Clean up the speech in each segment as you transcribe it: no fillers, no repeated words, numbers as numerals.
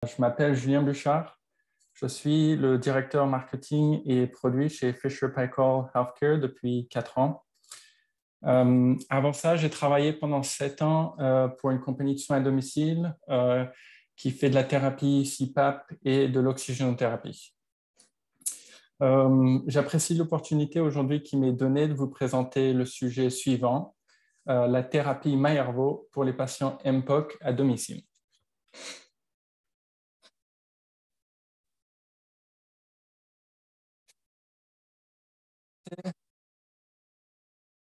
Je m'appelle Julien Bouchard. Je suis le directeur marketing et produit chez Fisher Paykel Healthcare depuis 4 ans. Avant ça, j'ai travaillé pendant 7 ans pour une compagnie de soins à domicile qui fait de la thérapie CPAP et de l'oxygénothérapie. J'apprécie l'opportunité aujourd'hui qui m'est donnée de vous présenter le sujet suivant, la thérapie Myervo pour les patients MPOC à domicile.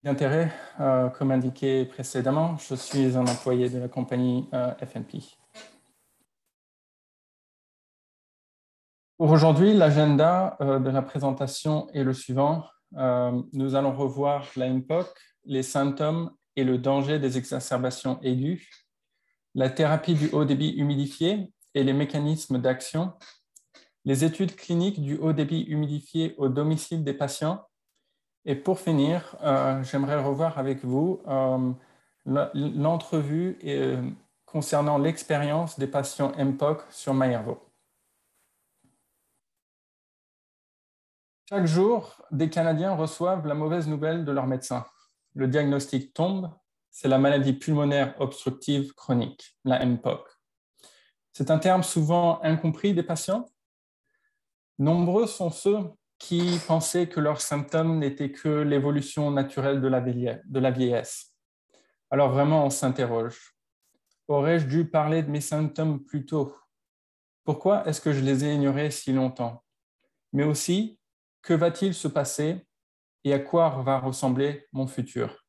D'intérêt, comme indiqué précédemment, je suis un employé de la compagnie FNP. Pour aujourd'hui, l'agenda de la présentation est le suivant. Nous allons revoir la MPOC, les symptômes et le danger des exacerbations aiguës, la thérapie du haut débit humidifié et les mécanismes d'action, les études cliniques du haut débit humidifié au domicile des patients. Et pour finir, j'aimerais revoir avec vous l'entrevue concernant l'expérience des patients MPOC sur Myervo. Chaque jour, des Canadiens reçoivent la mauvaise nouvelle de leur médecin. Le diagnostic tombe, c'est la maladie pulmonaire obstructive chronique, la MPOC. C'est un terme souvent incompris des patients. Nombreux sont ceux qui pensaient que leurs symptômes n'étaient que l'évolution naturelle de la vieillesse. Alors vraiment, on s'interroge. Aurais-je dû parler de mes symptômes plus tôt? Pourquoi est-ce que je les ai ignorés si longtemps? Mais aussi, que va-t-il se passer et à quoi va ressembler mon futur?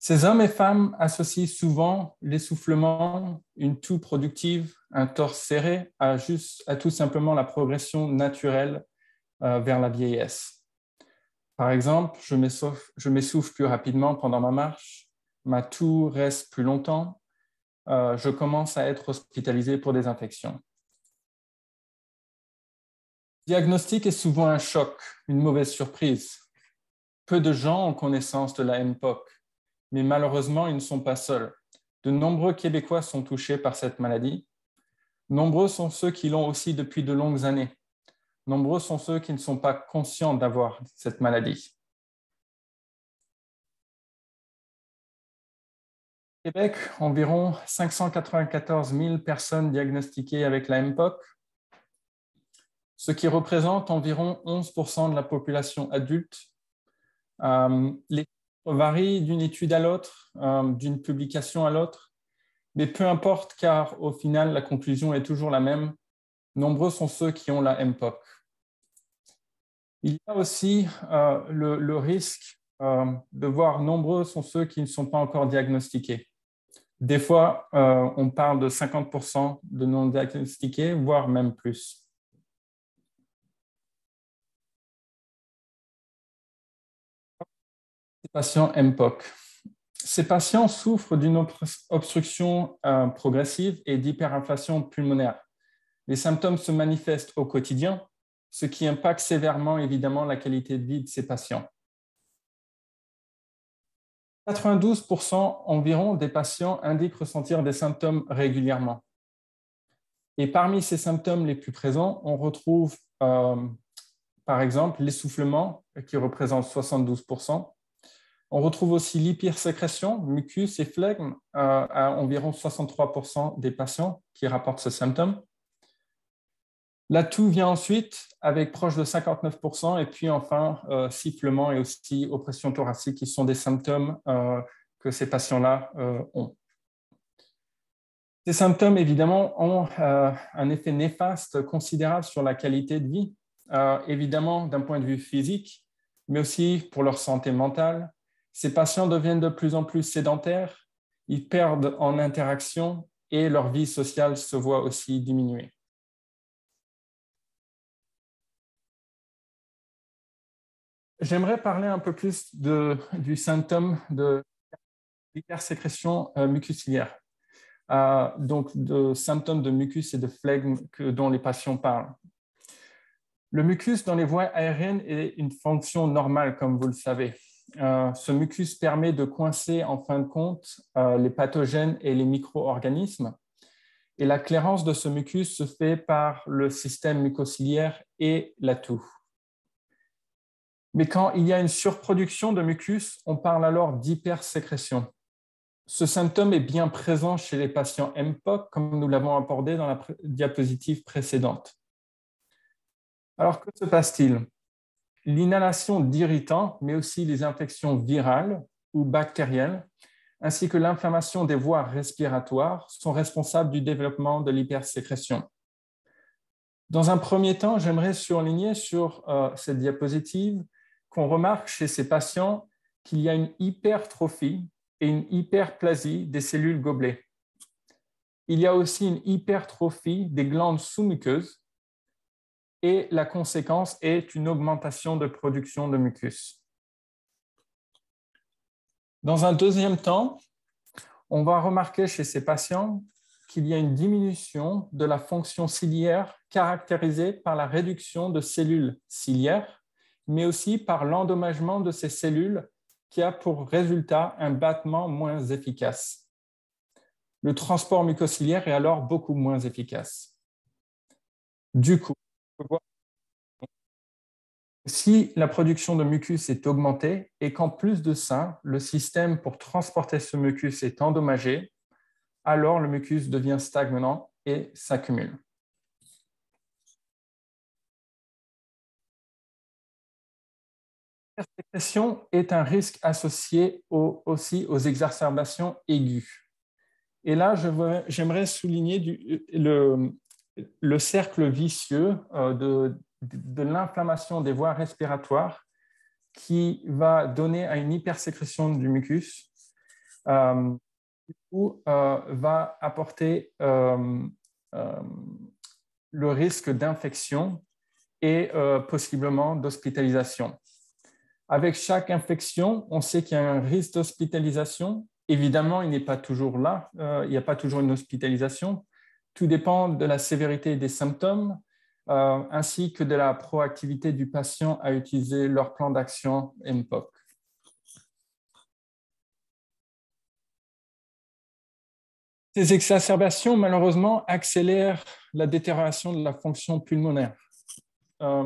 Ces hommes et femmes associent souvent l'essoufflement, une toux productive, un torse serré à tout simplement la progression naturelle vers la vieillesse. Par exemple, je m'essouffle plus rapidement pendant ma marche, ma toux reste plus longtemps, je commence à être hospitalisé pour des infections. Le diagnostic est souvent un choc, une mauvaise surprise. Peu de gens ont connaissance de la MPOC, mais malheureusement, ils ne sont pas seuls. De nombreux Québécois sont touchés par cette maladie. Nombreux sont ceux qui l'ont aussi depuis de longues années. Nombreux sont ceux qui ne sont pas conscients d'avoir cette maladie. Au Québec, environ 594 000 personnes diagnostiquées avec la MPOC, ce qui représente environ 11% de la population adulte. Les chiffres varient d'une étude à l'autre, d'une publication à l'autre, mais peu importe car au final, la conclusion est toujours la même. Nombreux sont ceux qui ont la MPOC. Il y a aussi le risque de voir nombreux sont ceux qui ne sont pas encore diagnostiqués. Des fois, on parle de 50% de non diagnostiqués, voire même plus. Les patients MPOC. Ces patients souffrent d'une obstruction progressive et d'hyperinflation pulmonaire. Les symptômes se manifestent au quotidien, ce qui impacte sévèrement évidemment la qualité de vie de ces patients. 92% environ des patients indiquent ressentir des symptômes régulièrement. Et parmi ces symptômes les plus présents, on retrouve par exemple l'essoufflement qui représente 72%. On retrouve aussi l'hypersécrétion, mucus et flegme à environ 63% des patients qui rapportent ce symptôme. La toux vient ensuite avec proche de 59% et puis enfin sifflement et aussi oppression thoracique qui sont des symptômes que ces patients-là ont. Ces symptômes, évidemment, ont un effet néfaste considérable sur la qualité de vie, évidemment d'un point de vue physique, mais aussi pour leur santé mentale. Ces patients deviennent de plus en plus sédentaires, ils perdent en interaction et leur vie sociale se voit aussi diminuer. J'aimerais parler un peu plus du symptôme de l'hypersécrétion mucociliaire, donc de symptômes de mucus et de flegme dont les patients parlent. Le mucus dans les voies aériennes est une fonction normale, comme vous le savez. Ce mucus permet de coincer, en fin de compte, les pathogènes et les micro-organismes. Et la clairance de ce mucus se fait par le système mucociliaire et la toux. Mais quand il y a une surproduction de mucus, on parle alors d'hypersécrétion. Ce symptôme est bien présent chez les patients MPOC, comme nous l'avons abordé dans la diapositive précédente. Alors, que se passe-t-il? L'inhalation d'irritants, mais aussi les infections virales ou bactériennes, ainsi que l'inflammation des voies respiratoires sont responsables du développement de l'hypersécrétion. Dans un premier temps, j'aimerais surligner sur cette diapositive qu'on remarque chez ces patients qu'il y a une hypertrophie et une hyperplasie des cellules gobelets. Il y a aussi une hypertrophie des glandes sous-muqueuses et la conséquence est une augmentation de production de mucus. Dans un deuxième temps, on va remarquer chez ces patients qu'il y a une diminution de la fonction ciliaire caractérisée par la réduction de cellules ciliaires, mais aussi par l'endommagement de ces cellules qui a pour résultat un battement moins efficace. Le transport mucociliaire est alors beaucoup moins efficace. Du coup, si la production de mucus est augmentée et qu'en plus de ça, le système pour transporter ce mucus est endommagé, alors le mucus devient stagnant et s'accumule. L'hypersécrétion est un risque associé aussi aux exacerbations aiguës. Et là, j'aimerais souligner le cercle vicieux de l'inflammation des voies respiratoires qui va donner à une hypersécrétion du mucus ou va apporter le risque d'infection et possiblement d'hospitalisation. Avec chaque infection, on sait qu'il y a un risque d'hospitalisation. Évidemment, il n'est pas toujours là, il n'y a pas toujours une hospitalisation. Tout dépend de la sévérité des symptômes, ainsi que de la proactivité du patient à utiliser leur plan d'action MPOC. Ces exacerbations, malheureusement, accélèrent la détérioration de la fonction pulmonaire.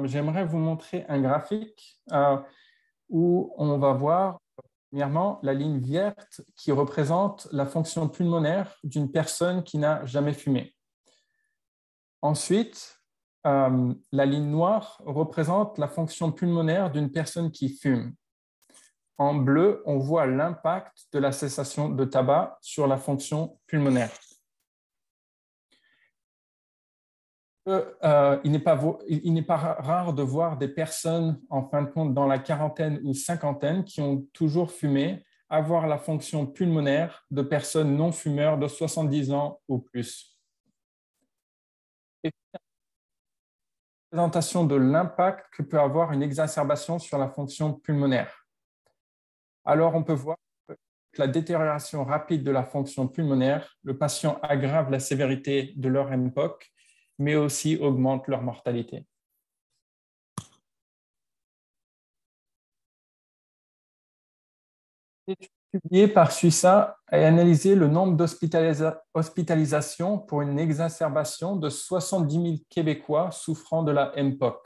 J'aimerais vous montrer un graphique où on va voir, premièrement, la ligne verte qui représente la fonction pulmonaire d'une personne qui n'a jamais fumé. Ensuite, la ligne noire représente la fonction pulmonaire d'une personne qui fume. En bleu, on voit l'impact de la cessation de tabac sur la fonction pulmonaire. Il n'est pas rare de voir des personnes, en fin de compte, dans la quarantaine ou cinquantaine, qui ont toujours fumé, avoir la fonction pulmonaire de personnes non fumeurs de 70 ans ou plus. Et présentation de l'impact que peut avoir une exacerbation sur la fonction pulmonaire. Alors, on peut voir que la détérioration rapide de la fonction pulmonaire, le patient aggrave la sévérité de leur MPOC, mais aussi augmente leur mortalité. L'étude publiée par Suissa a analysé le nombre d'hospitalisations pour une exacerbation de 70 000 Québécois souffrant de la MPOC.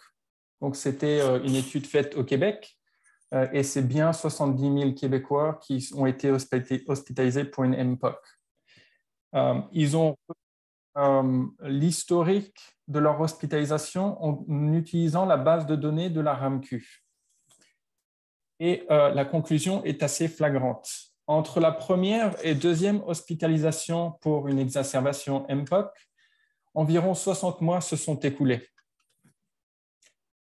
Donc, c'était une étude faite au Québec et c'est bien 70 000 Québécois qui ont été hospitalisés pour une MPOC. Ils ont l'historique de leur hospitalisation en utilisant la base de données de la RAMQ. Et la conclusion est assez flagrante. Entre la première et deuxième hospitalisation pour une exacerbation MPOC, environ 60 mois se sont écoulés.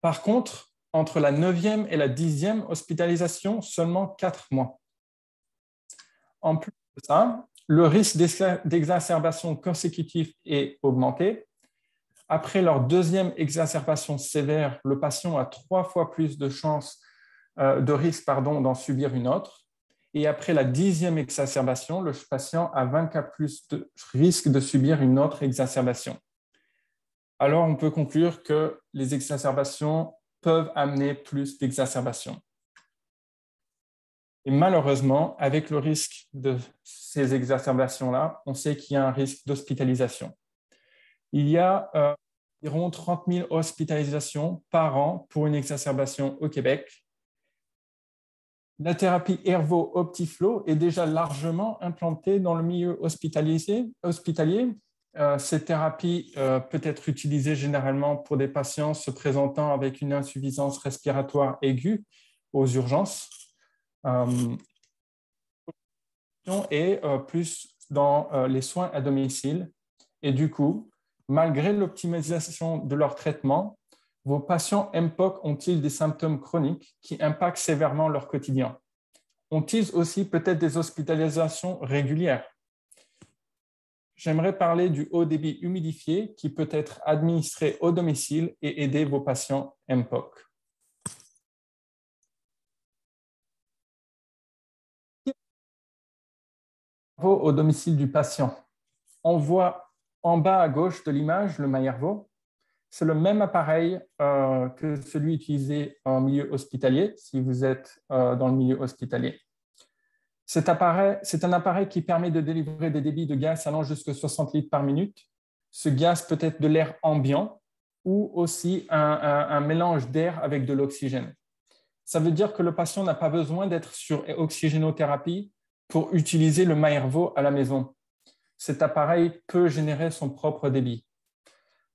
Par contre, entre la 9e et la 10e hospitalisation, seulement 4 mois. En plus de ça, le risque d'exacerbation consécutive est augmenté. Après leur deuxième exacerbation sévère, le patient a 3 fois plus de chances de risque d'en subir une autre. Et après la 10e exacerbation, le patient a 24 plus de risque de subir une autre exacerbation. Alors, on peut conclure que les exacerbations peuvent amener plus d'exacerbations. Et malheureusement, avec le risque de ces exacerbations-là, on sait qu'il y a un risque d'hospitalisation. Il y a environ 30 000 hospitalisations par an pour une exacerbation au Québec. La thérapie Airvo-Optiflow est déjà largement implantée dans le milieu hospitalier. Cette thérapie peut être utilisée généralement pour des patients se présentant avec une insuffisance respiratoire aiguë aux urgences et plus dans les soins à domicile. Et du coup, malgré l'optimisation de leur traitement, vos patients MPOC ont-ils des symptômes chroniques qui impactent sévèrement leur quotidien? Ont-ils aussi peut-être des hospitalisations régulières? J'aimerais parler du haut débit humidifié qui peut être administré au domicile et aider vos patients MPOC. Au domicile du patient. On voit en bas à gauche de l'image le Mayervo. C'est le même appareil que celui utilisé en milieu hospitalier, si vous êtes dans le milieu hospitalier. C'est un appareil qui permet de délivrer des débits de gaz allant jusqu'à 60 litres par minute. Ce gaz peut être de l'air ambiant ou aussi un mélange d'air avec de l'oxygène. Ça veut dire que le patient n'a pas besoin d'être sur oxygénothérapie pour utiliser le Mayervo à la maison. Cet appareil peut générer son propre débit.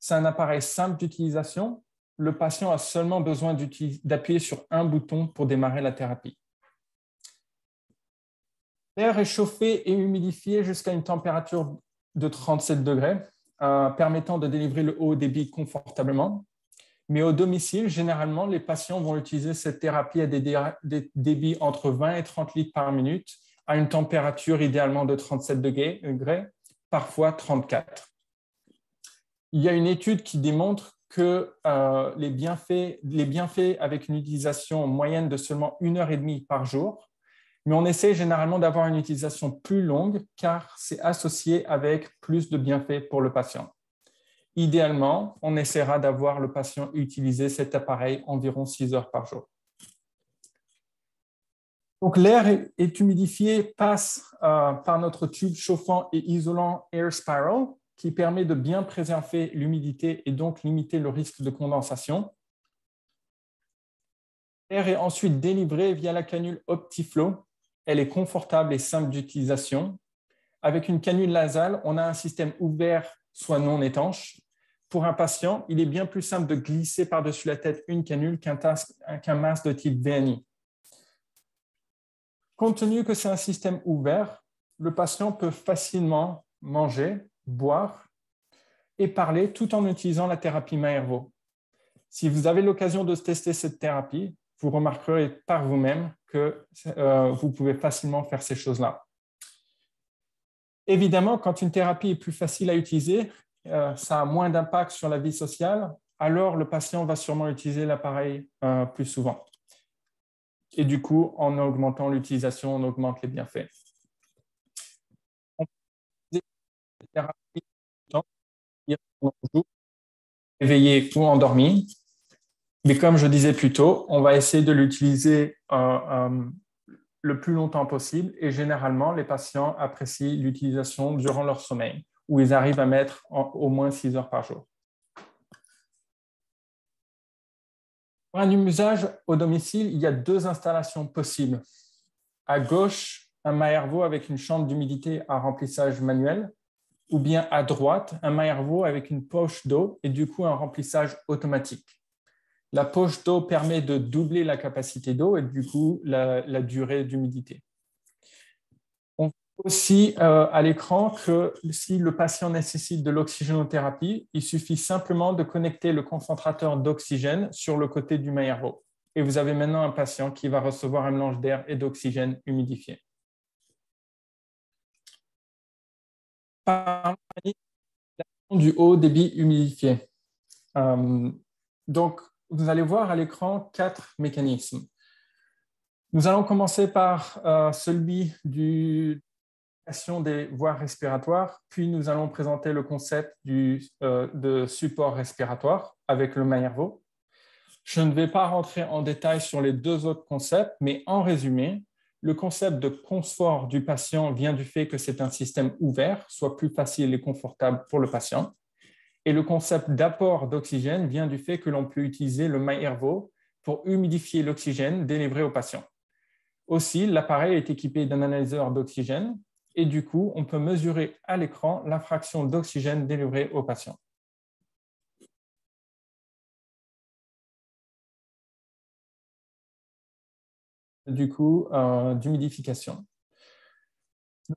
C'est un appareil simple d'utilisation. Le patient a seulement besoin d'appuyer sur un bouton pour démarrer la thérapie. L'air est chauffé et humidifié jusqu'à une température de 37 degrés, permettant de délivrer le haut débit confortablement. Mais au domicile, généralement, les patients vont utiliser cette thérapie à des débits entre 20 et 30 litres par minute, à une température idéalement de 37 degrés, parfois 34. Il y a une étude qui démontre que les bienfaits avec une utilisation moyenne de seulement 1h30 par jour, mais on essaie généralement d'avoir une utilisation plus longue car c'est associé avec plus de bienfaits pour le patient. Idéalement, on essaiera d'avoir le patient utiliser cet appareil environ 6 heures par jour. Donc, l'air est humidifié, passe par notre tube chauffant et isolant Air Spiral qui permet de bien préserver l'humidité et donc limiter le risque de condensation. L'air est ensuite délivré via la canule Optiflow. Elle est confortable et simple d'utilisation. Avec une canule nasale, on a un système ouvert, soit non étanche. Pour un patient, il est bien plus simple de glisser par-dessus la tête une canule qu'un masque de type VNI. Compte tenu que c'est un système ouvert, le patient peut facilement manger, boire et parler tout en utilisant la thérapie Mayervo. Si vous avez l'occasion de tester cette thérapie, vous remarquerez par vous-même que vous pouvez facilement faire ces choses-là. Évidemment, quand une thérapie est plus facile à utiliser, ça a moins d'impact sur la vie sociale, alors le patient va sûrement utiliser l'appareil plus souvent. Et du coup, en augmentant l'utilisation, on augmente les bienfaits. On peut utiliser la thérapie éveillé ou endormi. Mais comme je disais plus tôt, on va essayer de l'utiliser le plus longtemps possible et généralement, les patients apprécient l'utilisation durant leur sommeil où ils arrivent à mettre au moins 6 heures par jour. Pour un usage au domicile, il y a 2 installations possibles. À gauche, un Mayervo avec une chambre d'humidité à remplissage manuel ou bien à droite, un Mayervo avec une poche d'eau et du coup un remplissage automatique. La poche d'eau permet de doubler la capacité d'eau et du coup la durée d'humidité. On voit aussi à l'écran que si le patient nécessite de l'oxygénothérapie, il suffit simplement de connecter le concentrateur d'oxygène sur le côté du Mayervo. Et vous avez maintenant un patient qui va recevoir un mélange d'air et d'oxygène humidifié. Parlons du haut débit humidifié. Donc, vous allez voir à l'écran 4 mécanismes. Nous allons commencer par celui des voies respiratoires, puis nous allons présenter le concept de support respiratoire avec le Mayervo. Je ne vais pas rentrer en détail sur les 2 autres concepts, mais en résumé, le concept de confort du patient vient du fait que c'est un système ouvert, soit plus facile et confortable pour le patient. Et le concept d'apport d'oxygène vient du fait que l'on peut utiliser le Maillervo pour humidifier l'oxygène délivré au patient. Aussi, l'appareil est équipé d'un analyseur d'oxygène et du coup, on peut mesurer à l'écran la fraction d'oxygène délivrée au patient. Du coup, d'humidification. Les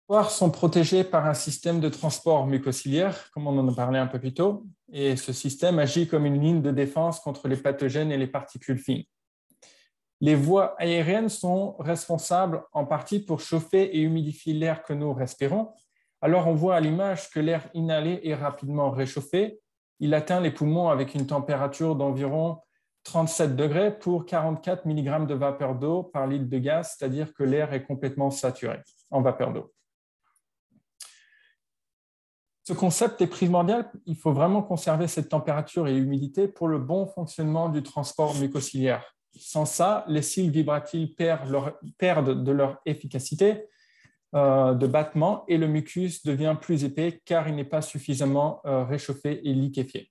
réservoirs sont protégés par un système de transport mucociliaire, comme on en a parlé un peu plus tôt, et ce système agit comme une ligne de défense contre les pathogènes et les particules fines. Les voies aériennes sont responsables en partie pour chauffer et humidifier l'air que nous respirons. Alors, on voit à l'image que l'air inhalé est rapidement réchauffé. Il atteint les poumons avec une température d'environ 37 degrés pour 44 mg de vapeur d'eau par litre de gaz, c'est-à-dire que l'air est complètement saturé en vapeur d'eau. Ce concept est primordial. Il faut vraiment conserver cette température et humidité pour le bon fonctionnement du transport mucociliaire. Sans ça, les cils vibratiles perdent de leur efficacité de battement et le mucus devient plus épais car il n'est pas suffisamment réchauffé et liquéfié.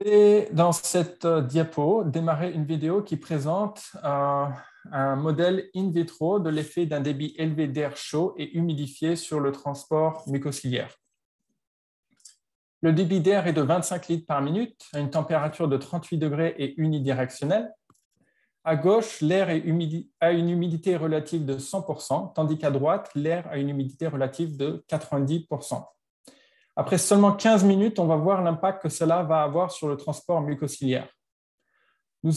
Et dans cette diapo, démarrer une vidéo qui présente un modèle in vitro de l'effet d'un débit élevé d'air chaud et humidifié sur le transport mucociliaire. Le débit d'air est de 25 litres par minute à une température de 38 degrés et unidirectionnelle. À gauche, l'air a une humidité relative de 100%, tandis qu'à droite, l'air a une humidité relative de 90%. Après seulement 15 minutes, on va voir l'impact que cela va avoir sur le transport mucociliaire. Nous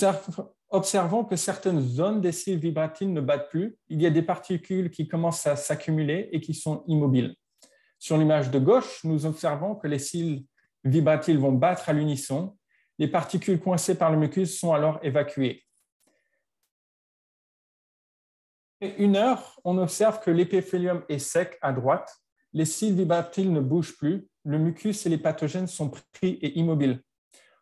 observons que certaines zones des cils vibratiles ne battent plus. Il y a des particules qui commencent à s'accumuler et qui sont immobiles. Sur l'image de gauche, nous observons que les cils vibratiles vont battre à l'unisson. Les particules coincées par le mucus sont alors évacuées. Après 1 heure, on observe que l'épithélium est sec à droite. Les cils vibratiles ne bougent plus. Le mucus et les pathogènes sont pris et immobiles.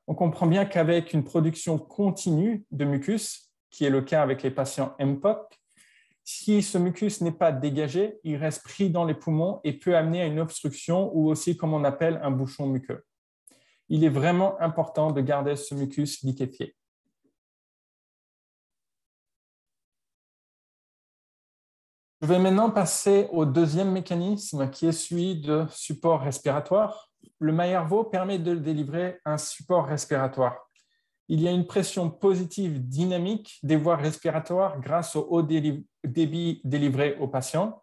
On comprend bien qu'avec une production continue de mucus, qui est le cas avec les patients MPOC, si ce mucus n'est pas dégagé, il reste pris dans les poumons et peut amener à une obstruction ou aussi, comme on appelle, un bouchon muqueux. Il est vraiment important de garder ce mucus liquéfié. Je vais maintenant passer au deuxième mécanisme qui est celui de support respiratoire. Le Maillervo permet de délivrer un support respiratoire. Il y a une pression positive dynamique des voies respiratoires grâce au haut débit délivré aux patients.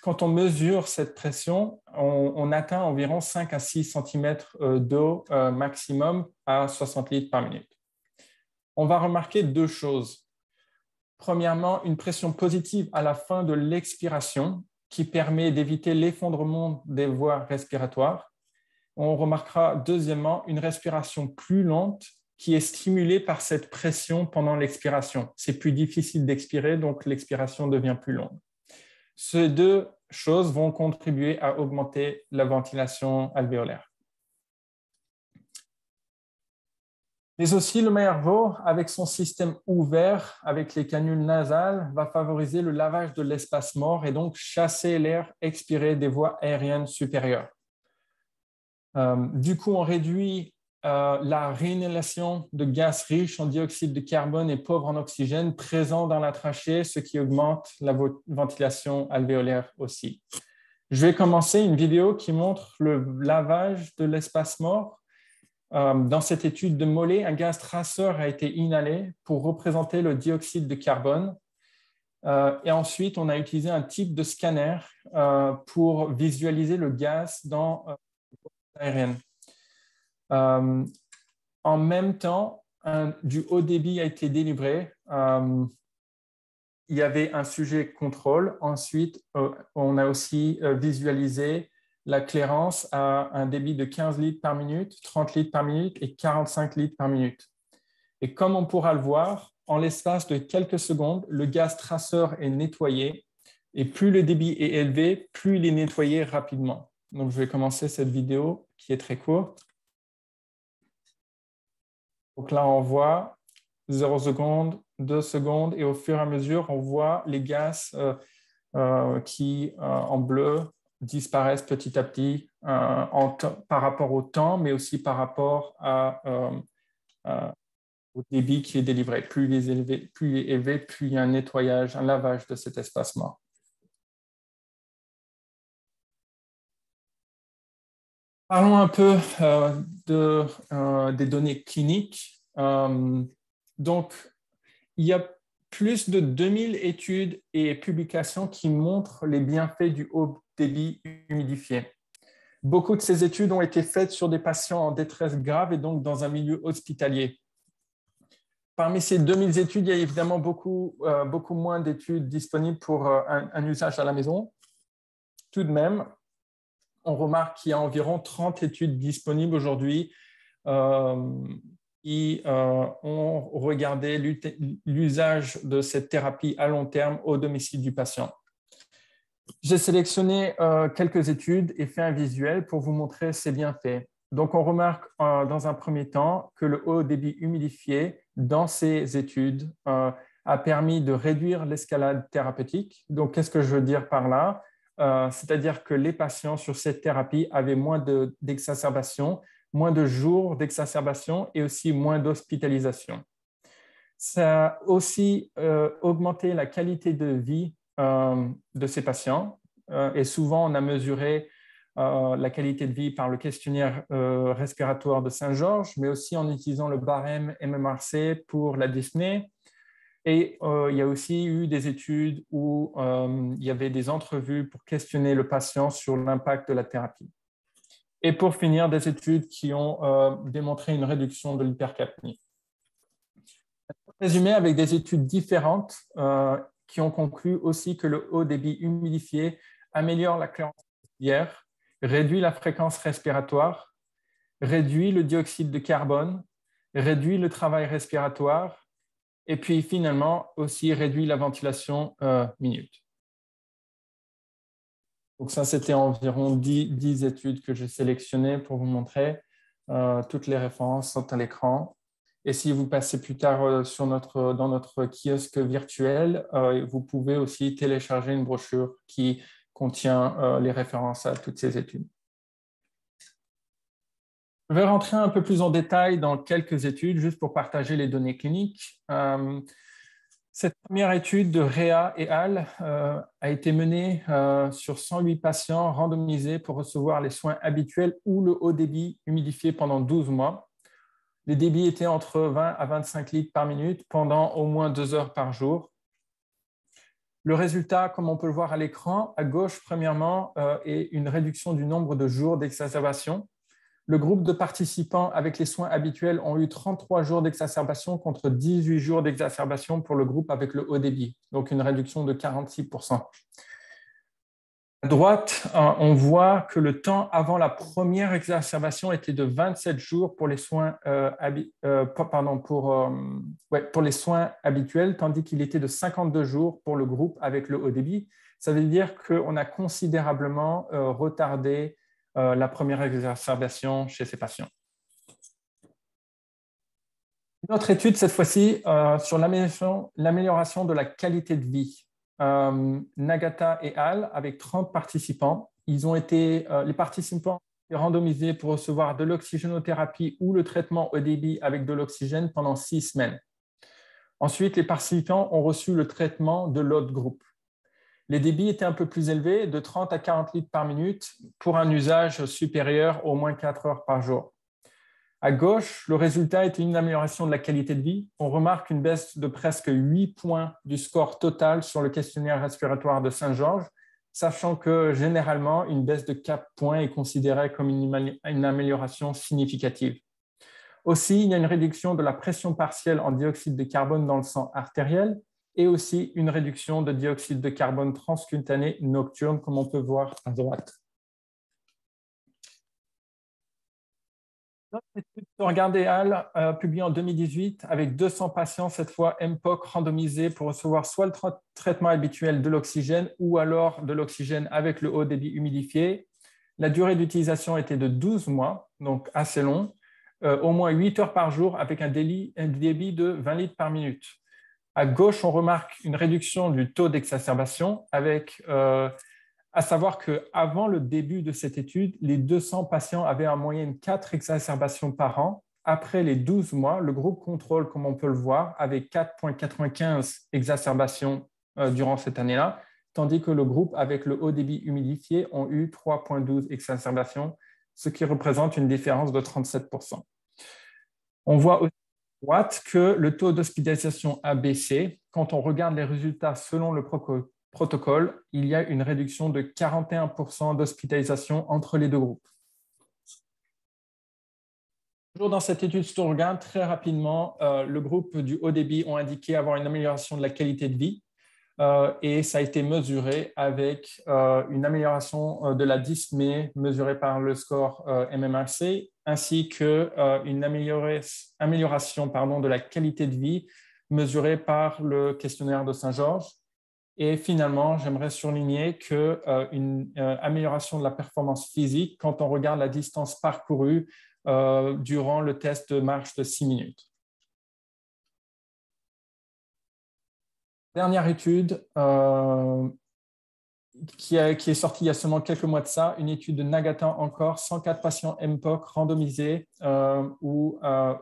Quand on mesure cette pression, on atteint environ 5 à 6 cm d'eau maximum à 60 litres par minute. On va remarquer 2 choses. Premièrement, une pression positive à la fin de l'expiration qui permet d'éviter l'effondrement des voies respiratoires. On remarquera deuxièmement une respiration plus lente qui est stimulée par cette pression pendant l'expiration. C'est plus difficile d'expirer, donc l'expiration devient plus longue. Ces 2 choses vont contribuer à augmenter la ventilation alvéolaire. Mais aussi, le Maillervo, avec son système ouvert, avec les canules nasales, va favoriser le lavage de l'espace mort et donc chasser l'air expiré des voies aériennes supérieures. Du coup, on réduit la réinhalation de gaz riches en dioxyde de carbone et pauvres en oxygène présents dans la trachée, ce qui augmente la ventilation alvéolaire aussi. Je vais commencer une vidéo qui montre le lavage de l'espace mort. Dans cette étude de Mollet, un gaz traceur a été inhalé pour représenter le dioxyde de carbone. Et ensuite, on a utilisé un type de scanner pour visualiser le gaz dans l'aérienne. En même temps, du haut débit a été délivré. Il y avait un sujet contrôle. Ensuite, on a aussi visualisé la clairance à un débit de 15 litres par minute, 30 litres par minute et 45 litres par minute. Et comme on pourra le voir, en l'espace de quelques secondes, le gaz traceur est nettoyé et plus le débit est élevé, plus il est nettoyé rapidement. Donc, je vais commencer cette vidéo qui est très courte. Donc là, on voit 0 secondes, 2 secondes, et au fur et à mesure, on voit les gaz qui, en bleu, disparaissent petit à petit par rapport au temps, mais aussi par rapport au débit qui est délivré. Plus il est élevé, plus il y a un nettoyage, un lavage de cet espace mort. Parlons un peu des données cliniques. Donc, il y a plus de 2000 études et publications qui montrent les bienfaits du haut débit humidifié. Beaucoup de ces études ont été faites sur des patients en détresse grave et donc dans un milieu hospitalier. Parmi ces 2000 études, il y a évidemment beaucoup moins d'études disponibles pour un usage à la maison. Tout de même, on remarque qu'il y a environ 30 études disponibles aujourd'hui qui ont regardé l'usage de cette thérapie à long terme au domicile du patient. J'ai sélectionné quelques études et fait un visuel pour vous montrer ces bienfaits. Donc, on remarque dans un premier temps que le haut débit humidifié dans ces études a permis de réduire l'escalade thérapeutique. Donc, qu'est-ce que je veux dire par là? C'est-à-dire que les patients sur cette thérapie avaient moins d'exacerbation, moins de jours d'exacerbation et aussi moins d'hospitalisation. Ça a aussi augmenté la qualité de vie de ces patients et souvent on a mesuré la qualité de vie par le questionnaire respiratoire de Saint-Georges, mais aussi en utilisant le barème MMRC pour la dyspnée. Et il y a aussi eu des études où il y avait des entrevues pour questionner le patient sur l'impact de la thérapie. Et pour finir, des études qui ont démontré une réduction de l'hypercapnie. Résumé avec des études différentes qui ont conclu aussi que le haut débit humidifié améliore la clarence ciliaire, réduit la fréquence respiratoire, réduit le dioxyde de carbone, réduit le travail respiratoire, et puis finalement aussi réduit la ventilation minute. Donc ça, c'était environ 10 études que j'ai sélectionnées pour vous montrer. Toutes les références sont à l'écran. Et si vous passez plus tard dans notre kiosque virtuel, vous pouvez aussi télécharger une brochure qui contient les références à toutes ces études. Je vais rentrer un peu plus en détail dans quelques études, juste pour partager les données cliniques. Cette première étude de Réa et al. A été menée sur 108 patients randomisés pour recevoir les soins habituels ou le haut débit humidifié pendant 12 mois. Les débits étaient entre 20 à 25 litres par minute pendant au moins 2 heures par jour. Le résultat, comme on peut le voir à l'écran, à gauche, premièrement, est une réduction du nombre de jours d'exacerbation. Le groupe de participants avec les soins habituels ont eu 33 jours d'exacerbation contre 18 jours d'exacerbation pour le groupe avec le haut débit, donc une réduction de 46%. À droite, on voit que le temps avant la première exacerbation était de 27 jours pour les soins, pour les soins habituels, tandis qu'il était de 52 jours pour le groupe avec le haut débit. Ça veut dire qu'on a considérablement retardé la première exacerbation chez ces patients. Une autre étude, cette fois-ci, sur l'amélioration de la qualité de vie. Nagata et al. Avec 30 participants. Les participants ont été randomisés pour recevoir de l'oxygénothérapie ou le traitement au débit avec de l'oxygène pendant 6 semaines. Ensuite, les participants ont reçu le traitement de l'autre groupe. Les débits étaient un peu plus élevés, de 30 à 40 litres par minute, pour un usage supérieur au moins 4 heures par jour. À gauche, le résultat était une amélioration de la qualité de vie. On remarque une baisse de presque 8 points du score total sur le questionnaire respiratoire de Saint-Georges, sachant que généralement, une baisse de 4 points est considérée comme une amélioration significative. Aussi, il y a une réduction de la pression partielle en dioxyde de carbone dans le sang artériel et aussi une réduction de dioxyde de carbone transcutané nocturne, comme on peut voir à droite. Notre étude Sorgard et al. Publiée en 2018 avec 200 patients, cette fois MPOC, randomisés pour recevoir soit le traitement habituel de l'oxygène ou alors de l'oxygène avec le haut débit humidifié. La durée d'utilisation était de 12 mois, donc assez long, au moins 8 heures par jour avec un débit de 20 litres par minute. À gauche, on remarque une réduction du taux d'exacerbation avec À savoir qu'avant le début de cette étude, les 200 patients avaient en moyenne 4 exacerbations par an. Après les 12 mois, le groupe contrôle, comme on peut le voir, avait 4,95 exacerbations durant cette année-là, tandis que le groupe avec le haut débit humidifié ont eu 3,12 exacerbations, ce qui représente une différence de 37%. On voit aussi à droite que le taux d'hospitalisation a baissé. Quand on regarde les résultats selon le protocole, il y a une réduction de 41% d'hospitalisation entre les deux groupes. Toujours dans cette étude Sturgeon, très rapidement, le groupe du haut débit ont indiqué avoir une amélioration de la qualité de vie et ça a été mesuré avec une amélioration de la dyspnée mesurée par le score MMRC ainsi qu'une amélioration de la qualité de vie mesurée par le questionnaire de Saint-Georges. Et finalement, j'aimerais souligner qu'une amélioration de la performance physique quand on regarde la distance parcourue durant le test de marche de 6 minutes. Dernière étude qui est sortie il y a seulement quelques mois de ça, une étude de Nagatan encore, 104 patients MPOC randomisés où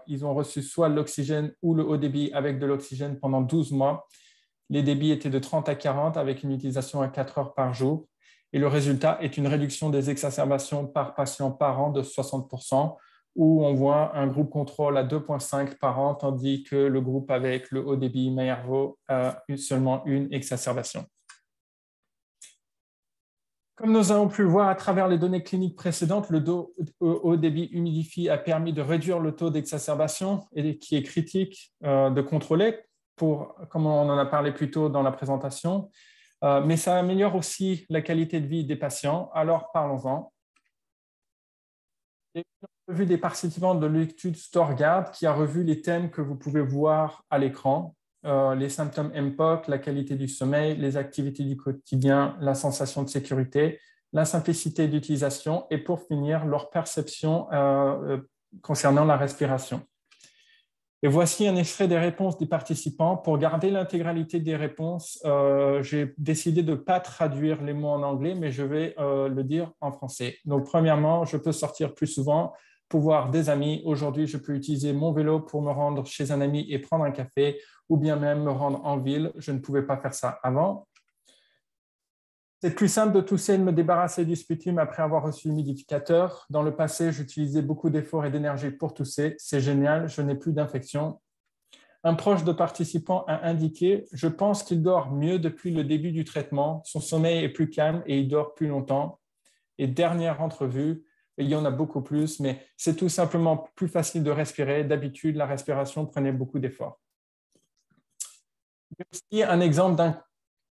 ils ont reçu soit l'oxygène ou le haut débit avec de l'oxygène pendant 12 mois. Les débits étaient de 30 à 40 avec une utilisation à 4 heures par jour. Et le résultat est une réduction des exacerbations par patient par an de 60%, où on voit un groupe contrôle à 2,5 par an, tandis que le groupe avec le haut débit Mayervo a eu seulement une exacerbation. Comme nous avons pu le voir à travers les données cliniques précédentes, le haut débit humidifié a permis de réduire le taux d'exacerbation et qui est critique de contrôler, comme on en a parlé plus tôt dans la présentation, mais ça améliore aussi la qualité de vie des patients. Alors, parlons-en. On a vu des participants de l'étude StoreGuard qui a revu les thèmes que vous pouvez voir à l'écran, les symptômes MPOC, la qualité du sommeil, les activités du quotidien, la sensation de sécurité, la simplicité d'utilisation et pour finir, leur perception concernant la respiration. Et voici un extrait des réponses des participants. Pour garder l'intégralité des réponses, j'ai décidé de ne pas traduire les mots en anglais, mais je vais le dire en français. Donc, premièrement, je peux sortir plus souvent pour voir des amis. Aujourd'hui, je peux utiliser mon vélo pour me rendre chez un ami et prendre un café, ou bien même me rendre en ville. Je ne pouvais pas faire ça avant. C'est plus simple de tousser et de me débarrasser du sputum après avoir reçu l'humidificateur. Dans le passé, j'utilisais beaucoup d'efforts et d'énergie pour tousser. C'est génial, je n'ai plus d'infection. Un proche de participant a indiqué « Je pense qu'il dort mieux depuis le début du traitement. Son sommeil est plus calme et il dort plus longtemps. » Et dernière entrevue, il y en a beaucoup plus, mais c'est tout simplement plus facile de respirer. D'habitude, la respiration prenait beaucoup d'efforts. Il y a aussi un exemple d'un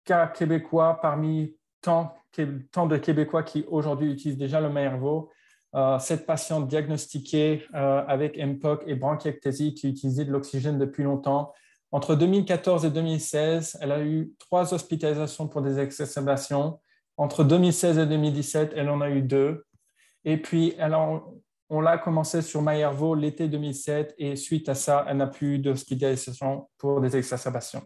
cas québécois parmi tant de Québécois qui aujourd'hui utilisent déjà le Mayervo. Cette patiente diagnostiquée avec MPOC et bronchiectasie qui utilisait de l'oxygène depuis longtemps. Entre 2014 et 2016, elle a eu 3 hospitalisations pour des exacerbations. Entre 2016 et 2017, elle en a eu 2. Et puis, on l'a commencé sur Mayervo l'été 2007 et suite à ça, elle n'a plus d'hospitalisation pour des exacerbations.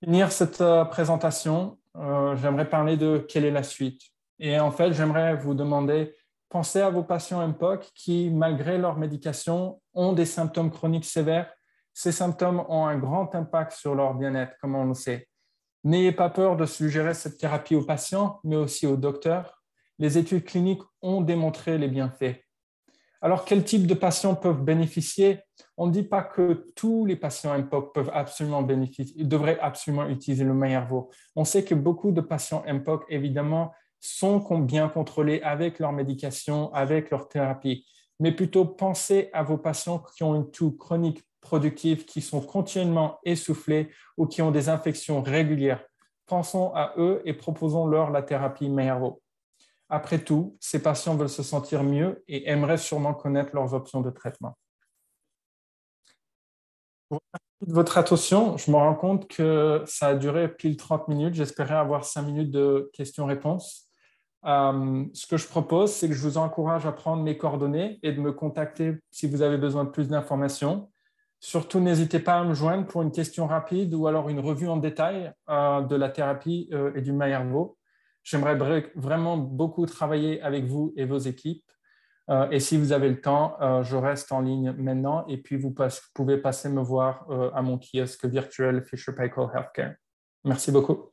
Pour finir cette présentation, j'aimerais parler de quelle est la suite. Et en fait, j'aimerais vous demander, pensez à vos patients MPOC qui, malgré leur médication, ont des symptômes chroniques sévères. Ces symptômes ont un grand impact sur leur bien-être, comme on le sait. N'ayez pas peur de suggérer cette thérapie aux patients, mais aussi aux docteurs. Les études cliniques ont démontré les bienfaits. Alors, quel type de patients peuvent bénéficier? On ne dit pas que tous les patients MPOC peuvent absolument bénéficier, devraient absolument utiliser le Mayervo. On sait que beaucoup de patients MPOC, évidemment, sont bien contrôlés avec leur médication, avec leur thérapie. Mais plutôt, pensez à vos patients qui ont une toux chronique productive, qui sont continuellement essoufflés ou qui ont des infections régulières. Pensons à eux et proposons-leur la thérapie Mayervo. Après tout, ces patients veulent se sentir mieux et aimeraient sûrement connaître leurs options de traitement. Pour votre attention, je me rends compte que ça a duré pile 30 minutes. J'espérais avoir 5 minutes de questions-réponses. Ce que je propose, c'est que je vous encourage à prendre mes coordonnées et de me contacter si vous avez besoin de plus d'informations. Surtout, n'hésitez pas à me joindre pour une question rapide ou alors une revue en détail de la thérapie et du Mayervo. J'aimerais vraiment beaucoup travailler avec vous et vos équipes. Et si vous avez le temps, je reste en ligne maintenant et puis vous pouvez passer me voir à mon kiosque virtuel Fisher Paykel Healthcare. Merci beaucoup.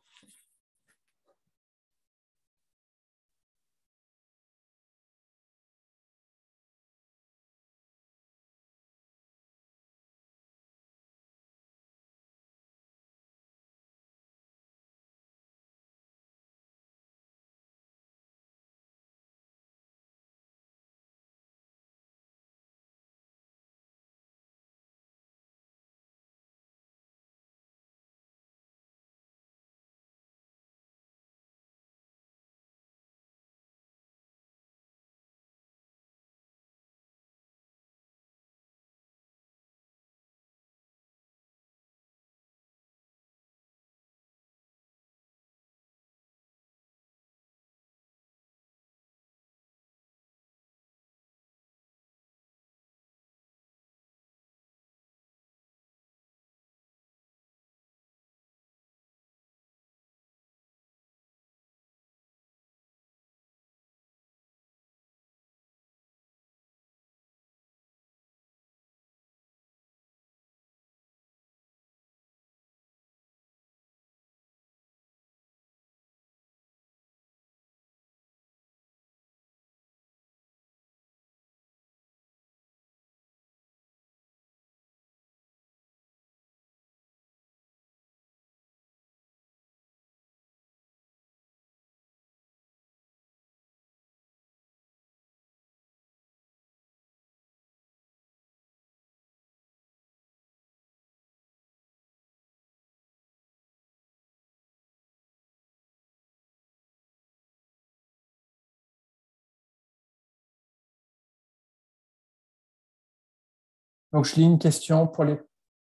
Donc, je lis une question pour les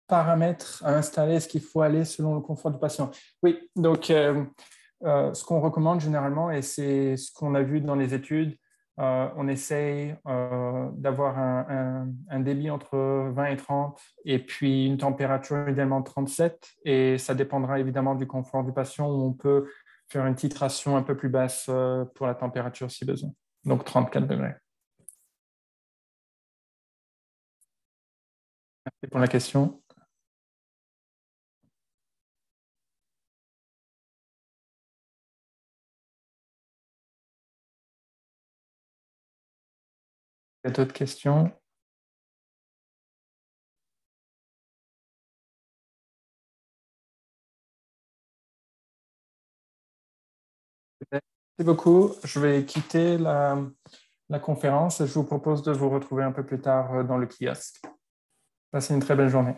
paramètres à installer. Est-ce qu'il faut aller selon le confort du patient? Oui, donc ce qu'on recommande généralement, et c'est ce qu'on a vu dans les études, on essaye d'avoir un débit entre 20 et 30 et puis une température idéalement 37 et ça dépendra évidemment du confort du patient où on peut faire une titration un peu plus basse pour la température si besoin. Donc 34 degrés. Merci pour la question. Il y a d'autres questions? Merci beaucoup. Je vais quitter la conférence et je vous propose de vous retrouver un peu plus tard dans le kiosque. Passez une très belle journée.